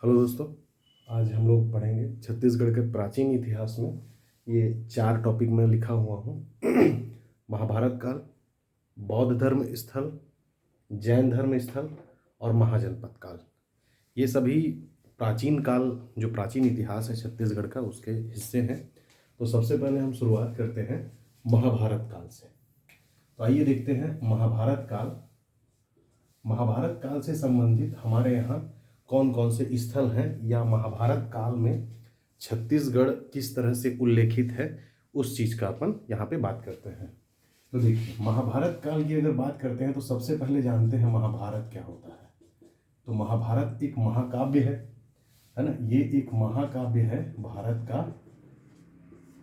Hello दोस्तों। आज हम लोग पढ़ेंगे छत्तीसगढ़ के प्राचीन इतिहास में। ये 4 टॉपिक में लिखा हुआ हूँ। महाभारत काल, बौद्ध धर्म स्थल, जैन धर्म स्थल और महाजनपद काल। ये सभी प्राचीन काल, जो प्राचीन इतिहास है छत्तीसगढ़ का, उसके हिस्से हैं। तो सबसे पहले हम शुरुआत करते हैं महाभारत काल से। तो आइए देखते हैं महाभारत काल। महाभारत काल से संबंधित हमारे यहाँ कौन कौन से स्थल हैं, या महाभारत काल में छत्तीसगढ़ किस तरह से उल्लेखित है, उस चीज़ का अपन यहाँ पे बात करते हैं। तो देखिए, महाभारत काल की अगर बात करते हैं तो सबसे पहले जानते हैं महाभारत क्या होता है। तो महाभारत एक महाकाव्य है ना। ये एक महाकाव्य है भारत का,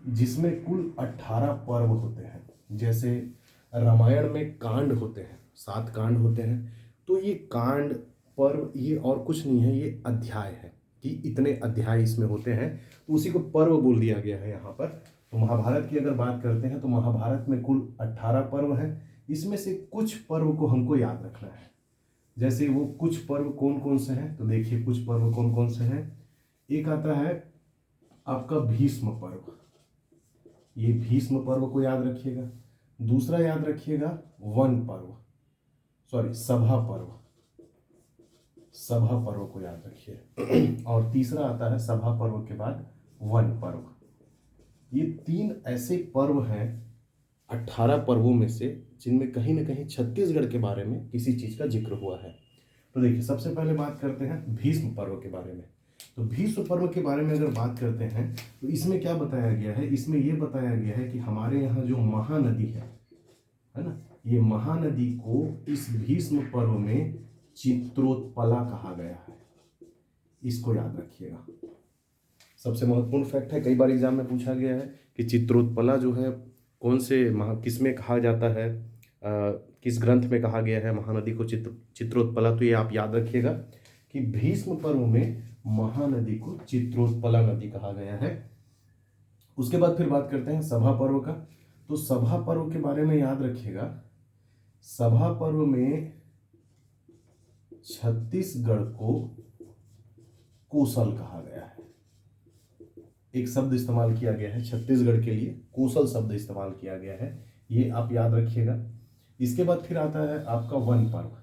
जिसमें कुल 18 पर्व होते हैं। जैसे रामायण में कांड होते हैं, 7 कांड होते हैं। तो ये कांड, पर्व, ये और कुछ नहीं है, ये अध्याय है कि इतने अध्याय इसमें होते हैं, तो उसी को पर्व बोल दिया गया है यहाँ पर। तो महाभारत की अगर बात करते हैं तो महाभारत में कुल 18 पर्व हैं। इसमें से कुछ पर्व को हमको याद रखना है। जैसे वो कुछ पर्व कौन कौन से हैं, तो देखिए कुछ पर्व कौन कौन से हैं। एक आता है आपका भीष्म पर्व। ये भीष्म पर्व को याद रखिएगा। दूसरा याद रखिएगा वन पर्व, सॉरी सभा पर्व, सभा पर्व को याद रखिए। और तीसरा आता है सभा पर्व के बाद वन पर्व। ये 3 ऐसे पर्व हैं 18 पर्वों में से, जिनमें कहीं ना कहीं छत्तीसगढ़ के बारे में किसी चीज का जिक्र हुआ है। तो देखिए, सबसे पहले बात करते हैं भीष्म पर्व के बारे में। तो भीष्म पर्व के बारे में अगर बात करते हैं तो इसमें क्या बताया गया है, इसमें यह बताया गया है कि हमारे यहाँ जो महानदी है ना, ये महानदी को इस भीष्म पर्व में चित्रोत्पला कहा गया है। इसको याद रखिएगा, सबसे महत्वपूर्ण फैक्ट है। कई बार एग्जाम में पूछा गया है कि चित्रोत्पला जो है कौन से किस में कहा जाता है, किस ग्रंथ में कहा गया है महानदी को चित्रोत्पला। तो ये आप याद रखिएगा कि भीष्म पर्व में महानदी को चित्रोत्पला नदी कहा गया है। उसके बाद फिर बात करते हैं सभा पर्व का। तो सभा पर्व के बारे में याद रखिएगा, सभा पर्व में छत्तीसगढ़ को कोसल कहा गया है। एक शब्द इस्तेमाल किया गया है छत्तीसगढ़ के लिए, कोसल शब्द इस्तेमाल किया गया है, ये आप याद रखिएगा। इसके बाद फिर आता है आपका वन पर्व।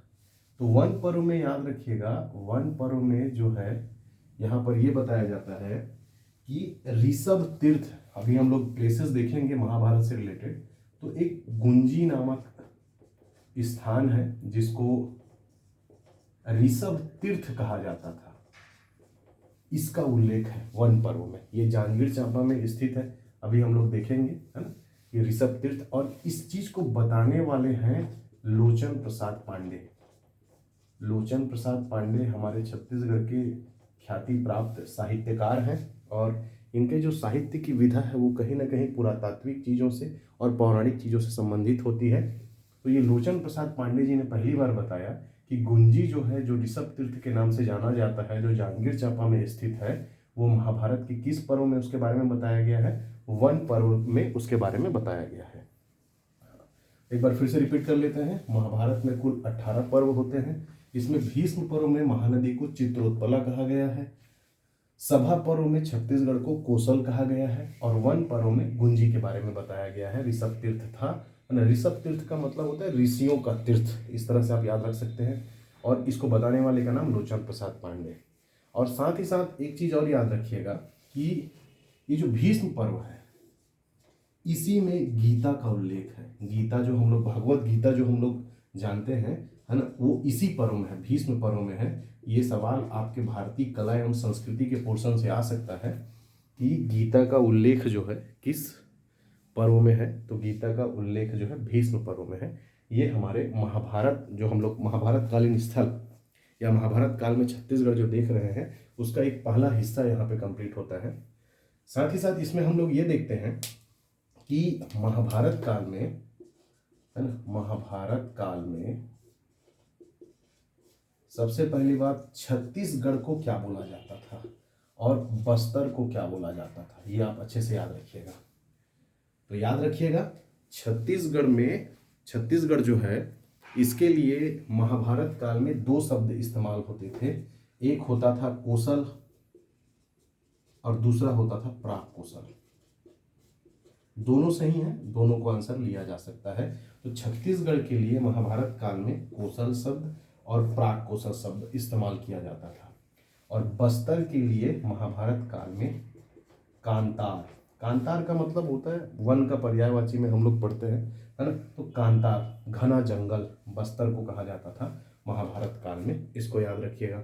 तो वन पर्व में याद रखिएगा, वन पर्व में जो है यहाँ पर ये बताया जाता है कि ऋषभ तीर्थ, अभी हम लोग प्लेसेस देखेंगे महाभारत से रिलेटेड। तो एक गुंजी नामक स्थान है जिसको ऋषभ तीर्थ कहा जाता था, इसका उल्लेख है वन पर्व में। ये जांजगीर चांपा में स्थित है, अभी हम लोग देखेंगे, है ना, ये ऋषभ तीर्थ। और इस चीज को बताने वाले हैं लोचन प्रसाद पांडे। लोचन प्रसाद पांडे हमारे छत्तीसगढ़ के ख्याति प्राप्त साहित्यकार हैं, और इनके जो साहित्य की विधा है वो कहीं ना कहीं पुरातात्विक चीज़ों से और पौराणिक चीज़ों से संबंधित होती है। तो ये लोचन प्रसाद पांडे जी ने पहली बार बताया कि गुंजी जो है, जो ऋषभ तीर्थ के नाम से जाना जाता है, जो जांजगीर चांपा में स्थित है, वो महाभारत के किस पर्व में उसके बारे में बताया गया है, वन पर्व में उसके बारे में बताया गया है। एक बार फिर से रिपीट कर लेते हैं, महाभारत में कुल 18 पर्व होते हैं। इसमें भीष्म पर्व में महानदी को चित्रोत्पला कहा गया है, सभा पर्व में छत्तीसगढ़ को कोसल कहा गया है, और वन पर्व में गुंजी के बारे में बताया गया है। ऋषभ तीर्थ था, ऋषभ तीर्थ का मतलब होता है ऋषियों का तीर्थ, इस तरह से आप याद रख सकते हैं। और इसको बताने वाले का नाम लोचन प्रसाद पांडे। और साथ ही साथ एक चीज और याद रखिएगा कि ये जो भीष्म पर्व है, इसी में गीता का उल्लेख है। गीता जो हम लोग, भगवत गीता जो हम लोग जानते हैं, है ना, वो इसी पर्व में है, भीष्म पर्व में है। ये सवाल आपके भारतीय कला एवं संस्कृति के पोर्शन से आ सकता है कि गीता का उल्लेख जो है किस पर्व में है। तो गीता का उल्लेख जो है भीष्म पर्व में है। ये हमारे महाभारत, जो हम लोग महाभारत कालीन स्थल या महाभारत काल में छत्तीसगढ़ जो देख रहे हैं, उसका एक पहला हिस्सा यहाँ पे कंप्लीट होता है। साथ ही साथ इसमें हम लोग ये देखते हैं कि महाभारत काल में, है ना, महाभारत काल में सबसे पहली बात छत्तीसगढ़ को क्या बोला जाता था और बस्तर को क्या बोला जाता था, ये आप अच्छे से याद रखिएगा। तो याद रखिएगा, छत्तीसगढ़ में, छत्तीसगढ़ जो है, इसके लिए महाभारत काल में 2 शब्द इस्तेमाल होते थे। एक होता था कोसल और दूसरा होता था प्राक कोसल। दोनों सही हैं, दोनों को आंसर लिया जा सकता है। तो छत्तीसगढ़ के लिए महाभारत काल में कोसल शब्द और प्राक कोसल शब्द इस्तेमाल किया जाता था। और बस्तर के लिए महाभारत काल में कांतार, कांतार का मतलब होता है वन का पर्यायवाची में हम लोग पढ़ते हैं, है ना। तो कांतार घना जंगल बस्तर को कहा जाता था महाभारत काल में, इसको याद रखिएगा।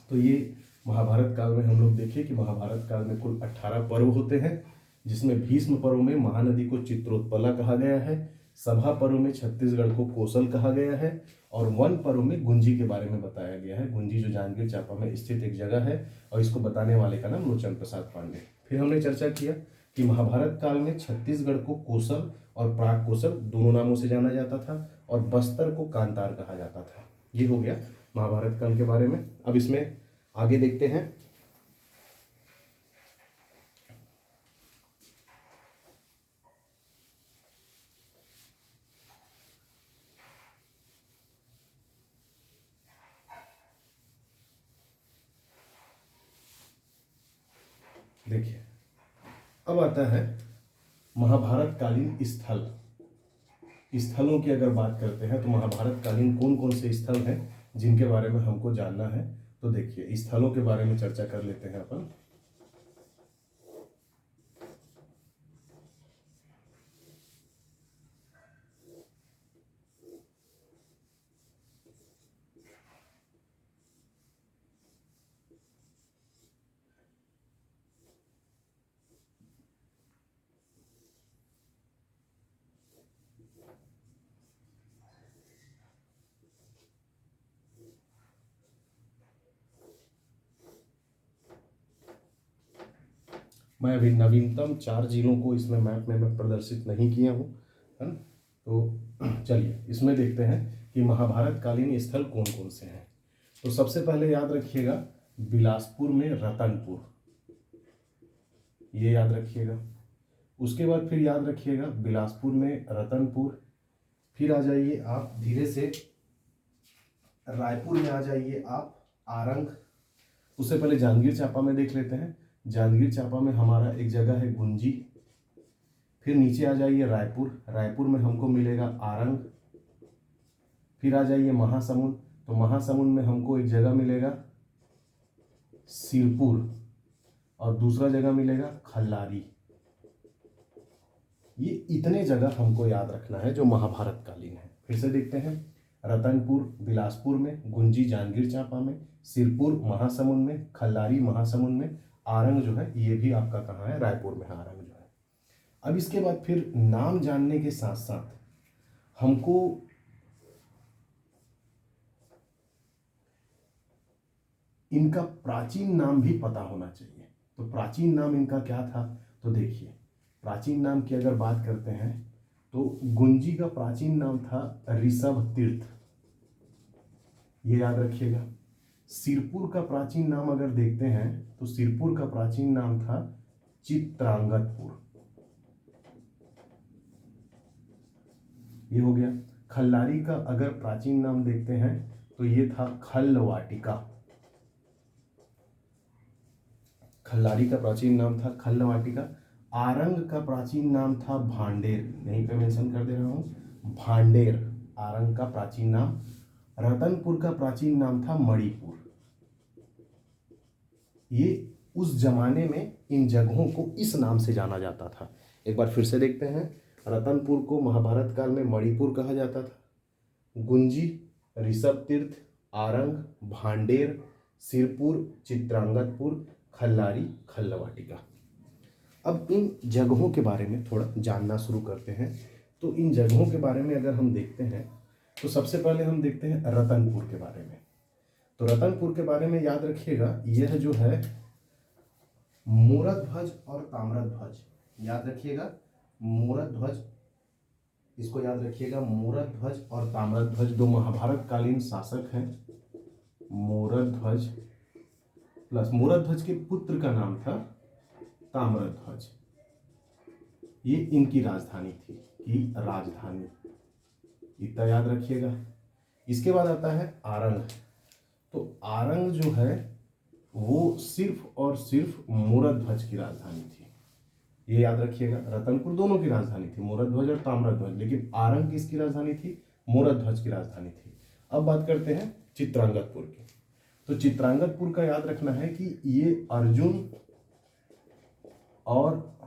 तो ये महाभारत काल में हम लोग देखिए कि महाभारत काल में कुल 18 पर्व होते हैं, जिसमें भीष्म पर्व में महानदी को चित्रोत्पला कहा गया है, सभा पर्व में छत्तीसगढ़ को कोसल कहा गया है, और वन पर्व में गुंजी के बारे में बताया गया है। गुंजी जो जांजगीर चांपा में स्थित एक जगह है, और इसको बताने वाले का नाम लोचन प्रसाद पांडे। फिर हमने चर्चा किया कि महाभारत काल में छत्तीसगढ़ को कोसल और प्राक कोसल दोनों नामों से जाना जाता था, और बस्तर को कांतार कहा जाता था। ये हो गया महाभारत काल के बारे में। अब इसमें आगे देखते हैं। देखिए, अब आता है महाभारत कालीन स्थल। स्थलों की अगर बात करते हैं तो महाभारत कालीन कौन कौन से स्थल हैं जिनके बारे में हमको जानना है। तो देखिए, स्थलों के बारे में चर्चा कर लेते हैं अपन। मैं अभी नवीनतम 4 जिलों को इसमें मैप में मैं प्रदर्शित नहीं किया हूँ, है ना। तो चलिए इसमें देखते हैं कि महाभारत कालीन स्थल कौन कौन से हैं। तो सबसे पहले याद रखिएगा बिलासपुर में रतनपुर, ये याद रखिएगा। उसके बाद फिर याद रखिएगा बिलासपुर में रतनपुर। फिर आ जाइए आप धीरे से रायपुर में आ जाइए आप आरंग। उससे पहले जांजगीर चांपा में देख लेते हैं। जांजगीर चांपा में हमारा एक जगह है गुंजी। फिर नीचे आ जाइए रायपुर, रायपुर में हमको मिलेगा आरंग। फिर आ जाइए महासमुंद, तो महासमुंद में हमको एक जगह मिलेगा सिरपुर, और दूसरा जगह मिलेगा खल्लारी। ये इतने जगह हमको याद रखना है जो महाभारत कालीन है। फिर से देखते हैं, रतनपुर बिलासपुर में, गुंजी जांजगीर चांपा में, सिरपुर महासमुंद में, खल्लारी महासमुंद में, आरंग जो है ये भी आपका कहाँ है, रायपुर में है आरंग जो है। अब इसके बाद फिर नाम जानने के साथ साथ हमको इनका प्राचीन नाम भी पता होना चाहिए। तो प्राचीन नाम इनका क्या था, तो देखिए प्राचीन नाम की अगर बात करते हैं तो गुंजी का प्राचीन नाम था ऋषभ तीर्थ, ये याद रखिएगा। सिरपुर का प्राचीन नाम अगर देखते हैं तो सिरपुर का प्राचीन नाम था चित्रांगतपुर, ये हो गया। खल्लारी का अगर प्राचीन नाम देखते हैं तो ये था खल्लवाटिका, खल्लारी का प्राचीन नाम था खल्लवाटिका। आरंग का प्राचीन नाम था भांडेर, यहीं पे मेंशन कर दे रहा हूं, भांडेर आरंग का प्राचीन नाम। रतनपुर का प्राचीन नाम था मणिपुर। ये उस जमाने में इन जगहों को इस नाम से जाना जाता था। एक बार फिर से देखते हैं, रतनपुर को महाभारत काल में मणिपुर कहा जाता था, गुंजी ऋषभ तीर्थ, आरंग भांडेर, सिरपुर चित्रांगतपुर, खल्लारी खल्लवाटिका। अब इन जगहों के बारे में थोड़ा जानना शुरू करते हैं। तो इन जगहों के बारे में अगर हम देखते हैं तो सबसे पहले हम देखते हैं रतनपुर के बारे में। तो रतनपुर के बारे में याद रखिएगा, यह जो है मोरध्वज और ताम्रध्वज, याद रखिएगा मोरध्वज, इसको याद रखिएगा, मोरध्वज और ताम्रध्वज दो महाभारत कालीन शासक हैं। मोरध्वज प्लस मोरध्वज के पुत्र का नाम था ताम्रध्वज, ये इनकी राजधानी थी, कि राजधानी, इतना याद रखिएगा। इसके बाद आता है आरंग। तो आरंग जो है वो सिर्फ और सिर्फ मूरध्वज की राजधानी थी। ये याद रखिएगा, रतनपुर दोनों की राजधानी थी, मूरध्वज और ताम्रध्वज, लेकिन आरंग किसकी राजधानी थी? मूरध्वज की राजधानी थी। अब बात करते हैं चित्रांगदपुर की। तो चित्रांगदपुर का याद रखना है कि ये अर्जुन और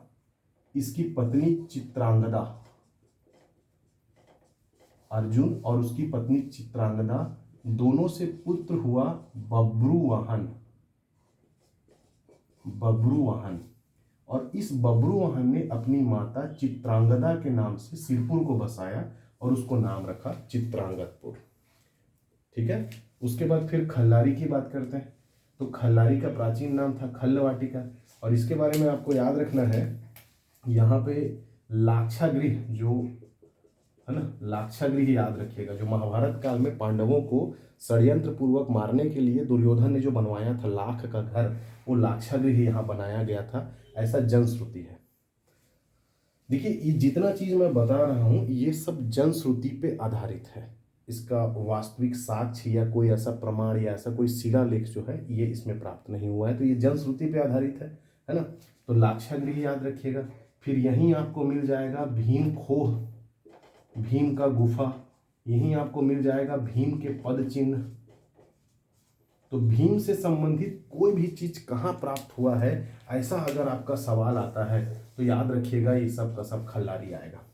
इसकी पत्नी चित्रांगदा, अर्जुन और उसकी पत्नी चित्रांगदा दोनों से पुत्र हुआ बब्रुवाहन। बब्रुवाहन, और इस बब्रुवाहन ने अपनी माता चित्रांगदा के नाम से सिरपुर को बसाया और उसको नाम रखा चित्रांगदपुर। ठीक है। उसके बाद फिर खल्लारी की बात करते हैं। तो खल्लारी का प्राचीन नाम था खल्लवाटिका, और इसके बारे में आपको याद रखना है, यहाँ पे लाक्षागृह जो है ना, लाक्षागृह याद रखिएगा, जो महाभारत काल में पांडवों को षड्यंत्र पूर्वक मारने के लिए दुर्योधन ने जो बनवाया था लाख का घर, वो लाक्षागृह यहाँ बनाया गया था, ऐसा जनश्रुति है। देखिए ये जितना चीज मैं बता रहा हूँ ये सब जनश्रुति पे आधारित है, इसका वास्तविक साक्ष्य या कोई ऐसा प्रमाण या ऐसा कोई शिलालेख जो है ये इसमें प्राप्त नहीं हुआ है, तो ये जनश्रुति पे आधारित है ना। तो लाक्षागृह याद रखिएगा। फिर यहीं आपको मिल जाएगा भीम खोह, भीम का गुफा, यहीं आपको मिल जाएगा भीम के पद चिन्ह। तो भीम से संबंधित कोई भी चीज कहाँ प्राप्त हुआ है, ऐसा अगर आपका सवाल आता है तो याद रखिएगा ये सब का सब खल्लारी आएगा।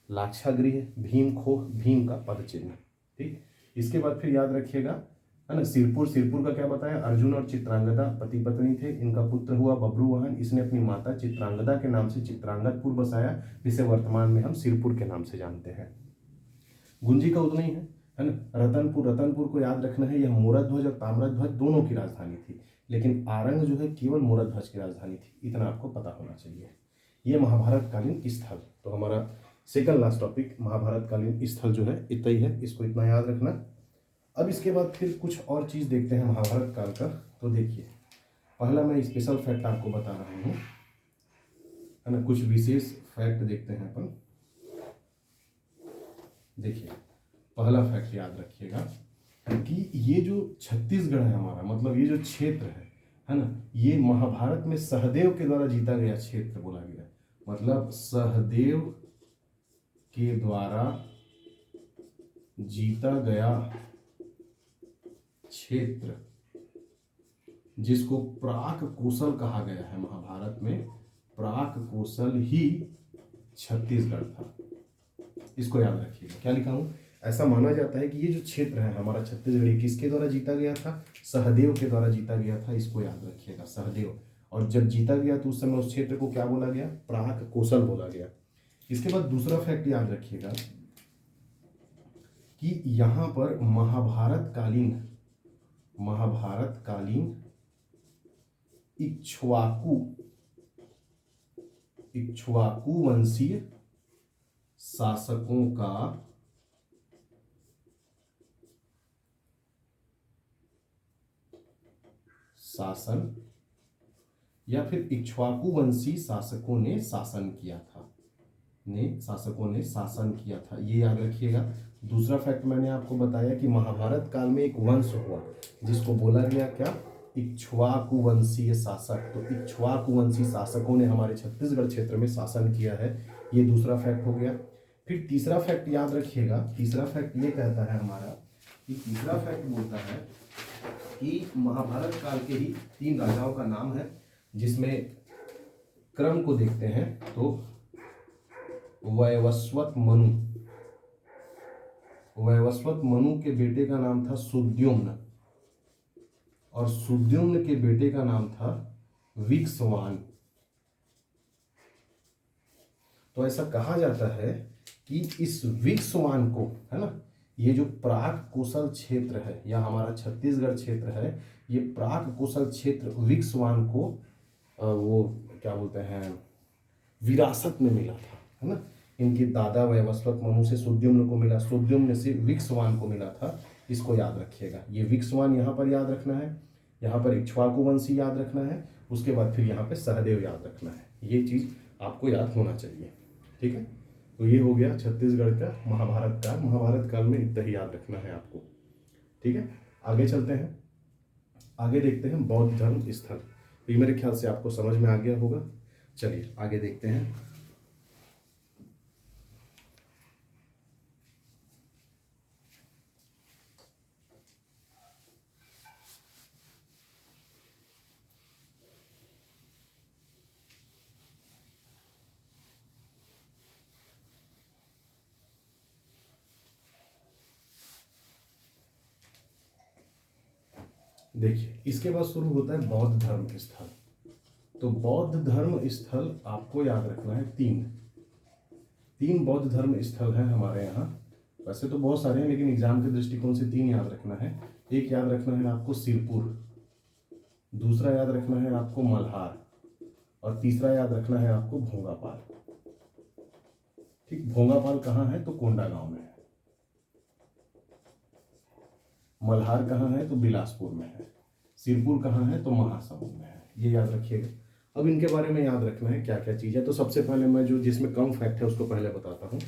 लाक्षागृह, भीम खोह, भीम का पद चिन्ह। ठीक। इसके बाद फिर याद रखिएगा है ना, सिरपुर, सिरपुर का क्या बताया, अर्जुन और चित्रांगदा पति पत्नी थे, इनका पुत्र हुआ बब्रुवाहन, इसने अपनी माता चित्रांगदा के नाम से चित्रांगदपुर बसाया, जिसे वर्तमान में हम सिरपुर के नाम से जानते हैं। गुंजी का उतना ही है ना। रतनपुर, रतनपुर को याद रखना है, यह मूरध्वज और ताम्रध्वज दोनों की राजधानी थी, लेकिन आरंग जो है केवल मूरध्वज की राजधानी थी, इतना आपको पता होना चाहिए। ये महाभारत कालीन स्थल, तो हमारा सेकंड लास्ट टॉपिक महाभारत कालीन स्थल जो है इतना ही है, इसको इतना याद रखना। अब इसके बाद फिर कुछ और चीज देखते हैं महाभारत काल का। तो देखिए पहला मैं स्पेशल फैक्ट आपको बता रहा हूँ है ना, कुछ विशेष फैक्ट देखते हैं अपन। देखिए पहला फैक्ट याद रखिएगा कि ये जो छत्तीसगढ़ है हमारा, मतलब ये जो क्षेत्र है ना, ये महाभारत में सहदेव के द्वारा जीता गया क्षेत्र बोला गया, मतलब सहदेव के द्वारा जीता गया क्षेत्र, जिसको प्राक कौशल कहा गया है महाभारत में, प्राक कौशल ही छत्तीसगढ़ था। इसको याद रखिएगा। क्या लिखा हूं, ऐसा माना जाता है कि ये जो क्षेत्र है हमारा छत्तीसगढ़, किसके द्वारा जीता गया था, सहदेव के द्वारा जीता गया था। इसको याद रखिएगा, सहदेव। और जब जीता गया तो उस समय उस क्षेत्र को क्या बोला गया, प्राक कौशल बोला गया। इसके बाद दूसरा फैक्ट याद रखिएगा कि यहां पर महाभारत कालीन इक्ष्वाकु वंशीय शासकों का शासन, या फिर इक्ष्वाकु वंशी शासकों ने शासन किया था, ये याद रखिएगा। दूसरा फैक्ट मैंने आपको बताया कि महाभारत काल में एक वंश हुआ जिसको बोला गया क्या, इक्ष्वाकु वंशीय शासक। तो इक्ष्वाकु वंशी शासकों ने हमारे छत्तीसगढ़ क्षेत्र में शासन किया है, ये दूसरा फैक्ट हो गया। फिर तीसरा फैक्ट याद रखिएगा, तीसरा फैक्ट ये कहता है हमारा कि तीसरा फैक्ट बोलता है कि महाभारत काल के ही 3 राजाओं का नाम है, जिसमें क्रम को देखते हैं तो वैवस्वत मनु के बेटे का नाम था सुद्युम्न, और सुद्युम्न के बेटे का नाम था विक्सवान। तो ऐसा कहा जाता है कि इस विक्सवान को, है ना, ये जो प्राक कौशल क्षेत्र है या हमारा छत्तीसगढ़ क्षेत्र है, ये प्राक कौशल क्षेत्र विक्सवान को वो क्या बोलते हैं विरासत में मिला था, है ना। इनके दादा वैवस्वत मनु से सुद्युम्न को मिला, सुद्युम्न से विक्सवान को मिला था। इसको याद रखिएगा। ये विक्सवान यहाँ पर याद रखना है, यहाँ पर इक्ष्वाकु वंशी याद रखना है, उसके बाद फिर यहाँ पे सहदेव याद रखना है। ये चीज़ आपको याद होना चाहिए, ठीक है। तो ये हो गया छत्तीसगढ़ का महाभारत काल। महाभारत काल में इतना ही याद रखना है आपको, ठीक है। आगे चलते हैं। आगे देखते हैं बौद्ध धर्म स्थल। तो ये मेरे ख्याल से आपको समझ में आ गया होगा। चलिए आगे देखते हैं। देखिए इसके बाद शुरू होता है बौद्ध धर्म स्थल। तो बौद्ध धर्म स्थल आपको याद रखना है तीन बौद्ध धर्म स्थल हैं हमारे यहाँ। वैसे तो बहुत सारे हैं लेकिन एग्जाम के दृष्टिकोण से 3 याद रखना है। एक याद रखना है आपको सिरपुर, दूसरा याद रखना है आपको मल्हार, और तीसरा याद रखना है आपको भोंगापाल। ठीक, भोंगापाल कहाँ है? तो कोंडागांव में है। मल्हार कहाँ है? तो बिलासपुर में है। सिरपुर कहाँ है? तो महासमुंद में है। ये याद रखिएगा। अब इनके बारे में याद रखना है क्या क्या चीज़ है। तो सबसे पहले मैं जो जिसमें कम फैक्ट है उसको पहले बताता हूँ।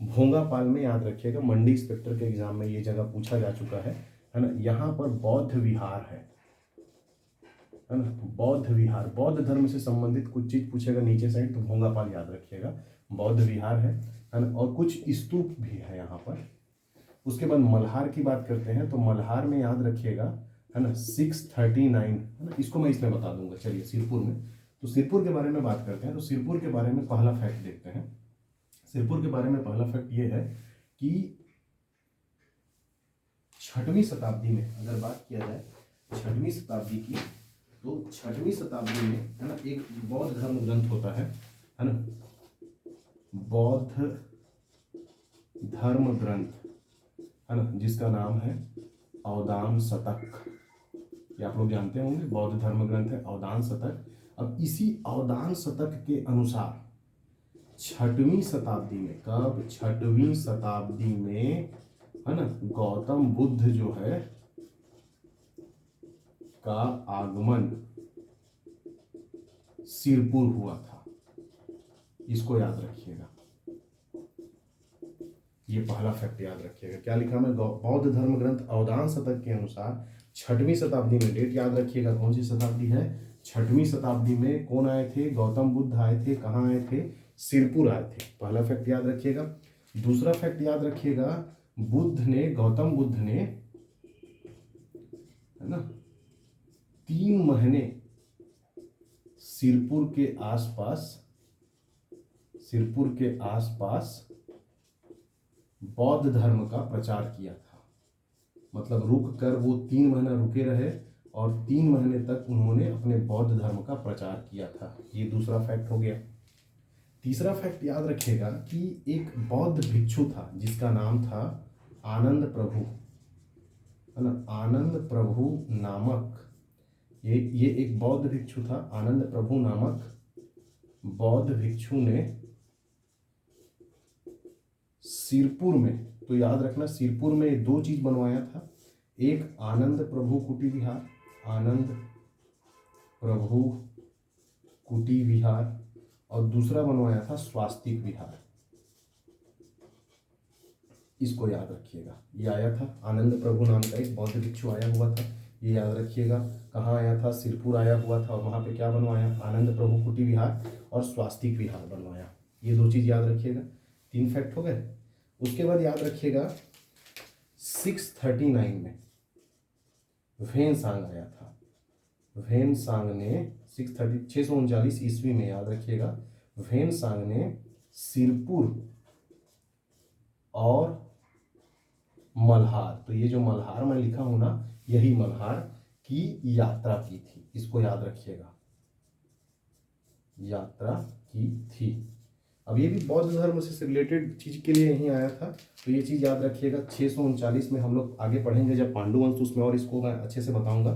भोंगापाल में याद रखिएगा, मंडी इंस्पेक्टर के एग्जाम में ये जगह पूछा जा चुका है ना। यहाँ पर बौद्ध विहार है ना। बौद्ध विहार, बौद्ध धर्म से संबंधित कुछ चीज पूछेगा नीचे साइड तो भोंगापाल याद रखिएगा। बौद्ध विहार है ना, और कुछ स्तूप भी है यहाँ पर। उसके बाद मल्हार की बात करते हैं तो मल्हार में याद रखिएगा है ना 639 है ना। इसको मैं इसमें बता दूंगा। चलिए सिरपुर में, तो सिरपुर के बारे में बात करते हैं। तो सिरपुर के बारे में पहला फैक्ट देखते हैं। सिरपुर के बारे में पहला फैक्ट ये है कि 6वीं शताब्दी में अगर बात किया जाए 6वीं शताब्दी की, तो 6वीं शताब्दी में है ना एक बौद्ध धर्म ग्रंथ होता है ना, बौद्ध धर्म ग्रंथ है ना, जिसका नाम है अवदान शतक। ये आप लोग जानते होंगे, बौद्ध धर्म ग्रंथ है अवदान शतक। अब इसी अवदान शतक के अनुसार 6वीं शताब्दी में, कब? 6वीं शताब्दी में है ना, गौतम बुद्ध जो है का आगमन सिरपुर हुआ था। इसको याद रखिएगा, ये पहला फैक्ट याद रखिएगा। क्या लिखा मैं? बौद्ध धर्म ग्रंथ अवदान शतक के अनुसार 6वीं शताब्दी में, डेट याद रखिएगा कौन सी शताब्दी है? 6वीं शताब्दी में कौन आए थे? गौतम बुद्ध आए थे। कहाँ आए थे? सिरपुर आए थे। पहला फैक्ट याद रखिएगा। दूसरा फैक्ट याद रखिएगा, गौतम बुद्ध ने है ना 3 महीने सिरपुर के आसपास बौद्ध धर्म का प्रचार किया था। मतलब रुक कर वो 3 महीना रुके रहे और 3 महीने तक उन्होंने अपने बौद्ध धर्म का प्रचार किया था। ये दूसरा फैक्ट हो गया। तीसरा फैक्ट याद रखिएगा कि एक बौद्ध भिक्षु था जिसका नाम था आनंद प्रभु है ना। आनंद प्रभु नामक ये एक बौद्ध भिक्षु था। आनंद प्रभु नामक बौद्ध भिक्षु ने सिरपुर में, तो याद रखना सिरपुर में 2 चीज बनवाया था। एक आनंद प्रभु कुटी विहार, आनंद प्रभु कुटी विहार, और दूसरा बनवाया था स्वास्तिक विहार। इसको याद रखिएगा। ये आया था, आनंद प्रभु नाम का एक बौद्ध भिक्षु आया हुआ था। ये याद रखिएगा। कहाँ आया था? सिरपुर आया हुआ था, और वहाँ पे क्या बनवाया? आनंद प्रभु कुटी विहार और स्वास्तिक विहार बनवाया। ये 2 चीज़ याद रखिएगा। 3 फैक्ट हो गए। उसके बाद याद रखिएगा 639 में वेनसांग आया था। वेनसांग ने 639 ईस्वी में, याद रखिएगा, वेनसांग ने सिरपुर और मल्हार, तो ये जो मल्हार मैं लिखा हूं ना, यही मल्हार की यात्रा की थी। इसको याद रखिएगा, यात्रा की थी। अब ये भी बौद्ध धर्म से रिलेटेड चीज के लिए यहीं आया था, तो ये चीज याद रखिएगा। 639 में हम लोग आगे पढ़ेंगे जब पांडुवंश, उसमें और इसको मैं अच्छे से बताऊंगा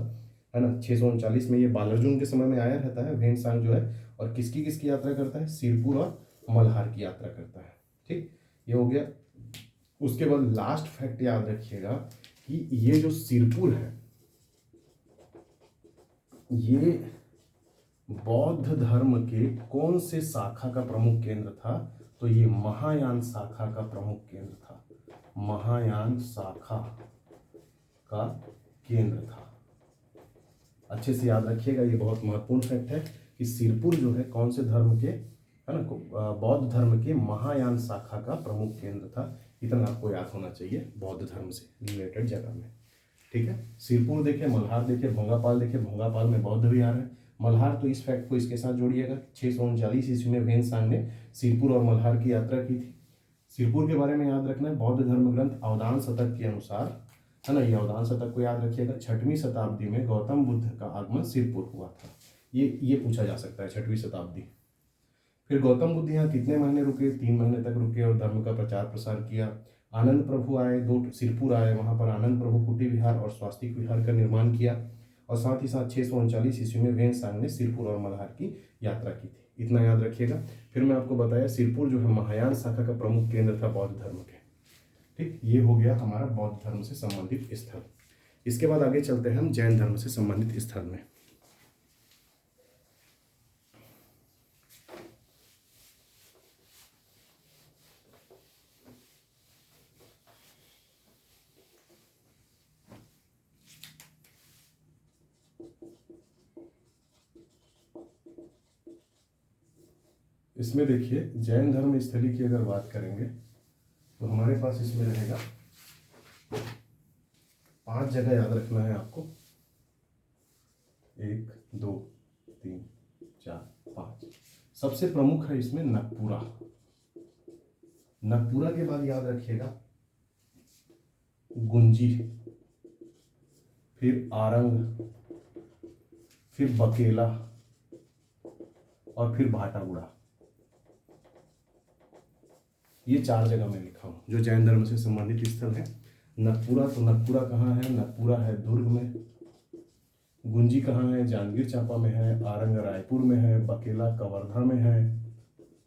है ना। 639 में ये बालार्जुन के समय में आया रहता है वेनसांग जो है, और किसकी किसकी यात्रा करता है? सिरपुर और मल्हार की यात्रा करता है। ठीक, ये हो गया। उसके बाद लास्ट फैक्ट याद रखिएगा कि ये जो सिरपुर है ये बौद्ध धर्म के कौन से शाखा का प्रमुख केंद्र था? तो ये महायान शाखा का प्रमुख केंद्र था। महायान शाखा का केंद्र था। अच्छे से याद रखिएगा, ये बहुत महत्वपूर्ण फैक्ट है कि सिरपुर जो है कौन से धर्म के, है ना, बौद्ध धर्म के महायान शाखा का प्रमुख केंद्र था। इतना आपको याद होना चाहिए बौद्ध धर्म से रिलेटेड जगह में। ठीक है, सिरपुर देखे, मल्हार देखे, भोंगापाल देखे, भोंगापाल में बौद्ध विहार है। मल्हार तो इस फैक्ट को इसके साथ जोड़िएगा, 639 ईस्वी में वेनसांग ने सिरपुर और मल्हार की यात्रा की थी। सिरपुर के बारे में याद रखना है, बौद्ध धर्म ग्रंथ अवदान शतक के अनुसार, है ना, ये अवदान शतक को याद रखिएगा, 6वीं शताब्दी में गौतम बुद्ध का आगमन सिरपुर हुआ था। ये पूछा जा सकता है, 6वीं शताब्दी। फिर गौतम बुद्ध यहाँ कितने महीने रुके? 3 महीने तक रुके और धर्म का प्रचार प्रसार किया। आनंद प्रभु आए, सिरपुर आए, वहाँ पर आनंद प्रभु कुटी विहार और स्वास्तिक विहार का निर्माण किया। और साथ ही साथ 639 ईस्वी में वेनसांग ने सिरपुर और मल्हार की यात्रा की थी। इतना याद रखिएगा। फिर मैं आपको बताया सिरपुर जो है महायान शाखा का प्रमुख केंद्र था बौद्ध धर्म के। ठीक, ये हो गया हमारा बौद्ध धर्म से संबंधित स्थल। इसके बाद आगे चलते हैं हम जैन धर्म से संबंधित स्थल में। इसमें देखिए जैन धर्म स्थली की अगर बात करेंगे तो हमारे पास इसमें रहेगा 5 जगह याद रखना है आपको। 1 2 3 4 5। सबसे प्रमुख है इसमें नगपुरा। नगपुरा के बाद याद रखिएगा गुंजी, फिर आरंग, फिर बकेला और फिर भाटागुड़ा। ये 4 जगह मैं लिखा हूँ जो जैन धर्म से संबंधित स्थल है। नगपुरा, तो नगपुरा कहाँ है? नगपुरा है दुर्ग में। गुंजी कहाँ है? जांजगीर चांपा में है। आरंग रायपुर में है। बकेला कवर्धा में है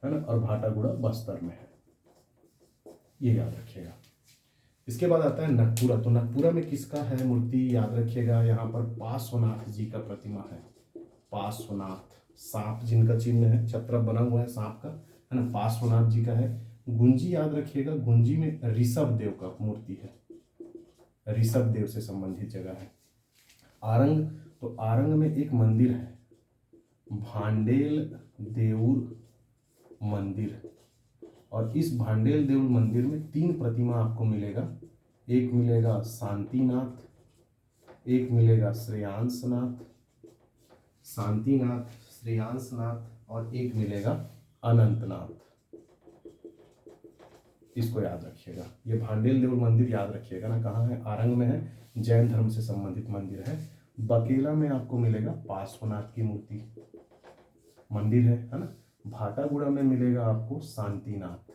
ना, और भाटागुड़ा बस्तर में है। ये याद रखिएगा। इसके बाद आता है नगपुरा। तो नगपुरा में किसका है मूर्ति? याद रखिएगा, यहाँ पर पार्श्वनाथ जी का प्रतिमा है। पार्श्वनाथ, सांप जिनका चिन्ह है, छत्र बना हुआ है सांप का, है ना, पार्श्वनाथ जी का है। गुंजी याद रखिएगा, गुंजी में ऋषभ देव का मूर्ति है। ऋषभ देव से संबंधित जगह है। आरंग, तो आरंग में एक मंदिर है, भांडेल देउर मंदिर। और इस भांडेल देउर मंदिर में 3 प्रतिमा आपको मिलेगा। एक मिलेगा शांतिनाथ, एक मिलेगा श्रेयांसनाथ, शांतिनाथ, श्रेयांसनाथ, और एक मिलेगा अनंतनाथ। इसको याद रखिएगा। ये भांडेल देउर मंदिर याद रखिएगा ना, कहाँ है? आरंग में है, जैन धर्म से संबंधित मंदिर है। बकेला में आपको मिलेगा पार्श्वनाथ की मूर्ति मंदिर है ना। भाटागुड़ा में मिलेगा आपको शांतिनाथ,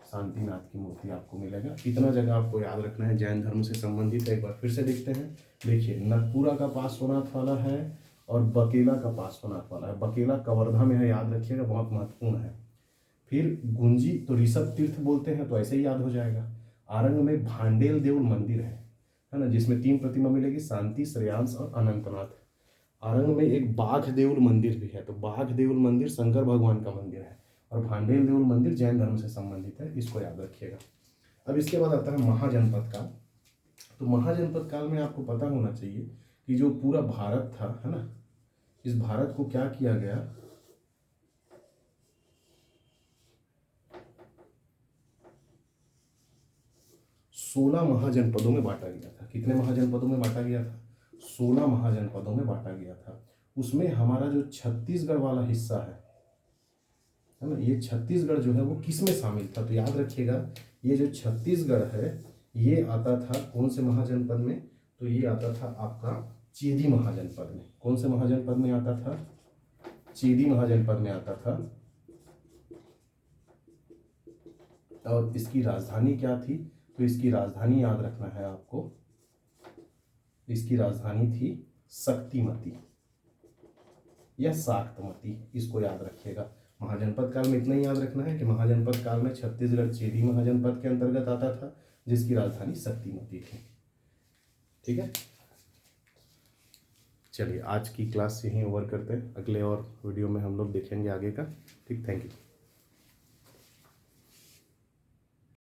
शांतिनाथ की मूर्ति आपको मिलेगा। इतना जगह आपको याद रखना है, जैन धर्म से संबंधित है। एक बार फिर से देखते हैं। देखिए, नगपुरा का पार्श्वनाथ वाला है और बकेला का पार्श्वनाथ वाला है। बकेला कवर्धा में है, याद रखिएगा, बहुत महत्वपूर्ण है। फिर गुंजी तो ऋषभ तीर्थ बोलते हैं, तो ऐसे ही याद हो जाएगा। आरंग में भांडेल देउर मंदिर है ना, जिसमें 3 प्रतिमा मिलेगी, शांति, श्रेयांश और अनंतनाथ। आरंग में एक बाघ देउल मंदिर भी है, तो बाघ देउल मंदिर शंकर भगवान का मंदिर है। और भांडेल देउल मंदिर जैन धर्म से संबंधित है, इसको याद रखिएगा। अब इसके बाद आता है महाजनपद काल। तो महाजनपद काल में आपको पता होना चाहिए कि जो पूरा भारत था, है ना, इस भारत को क्या किया गया, 16 महाजनपदों में बांटा गया था। कितने महाजनपदों में बांटा गया था? 16 महाजनपदों में बांटा गया था। उसमें हमारा जो छत्तीसगढ़ वाला हिस्सा है ना, ये छत्तीसगढ़ जो है वो किस में शामिल था? तो याद रखिएगा, ये जो छत्तीसगढ़ है ये आता था कौन से महाजनपद में? तो ये आता था आपका चेदी महाजनपद में। कौन से महाजनपद में आता था? चेदी महाजनपद में आता था। और इसकी राजधानी क्या थी? तो इसकी राजधानी याद रखना है आपको, इसकी राजधानी थी शक्तिमती या शाक्तमती। इसको याद रखिएगा। महाजनपद काल में इतना ही याद रखना है कि महाजनपद काल में छत्तीसगढ़ चेदी महाजनपद के अंतर्गत आता था, जिसकी राजधानी शक्तिमती थी। ठीक है, चलिए आज की क्लास यहीं ओवर करते हैं। अगले और वीडियो में हम लोग देखेंगे आगे का। ठीक, थैंक यू।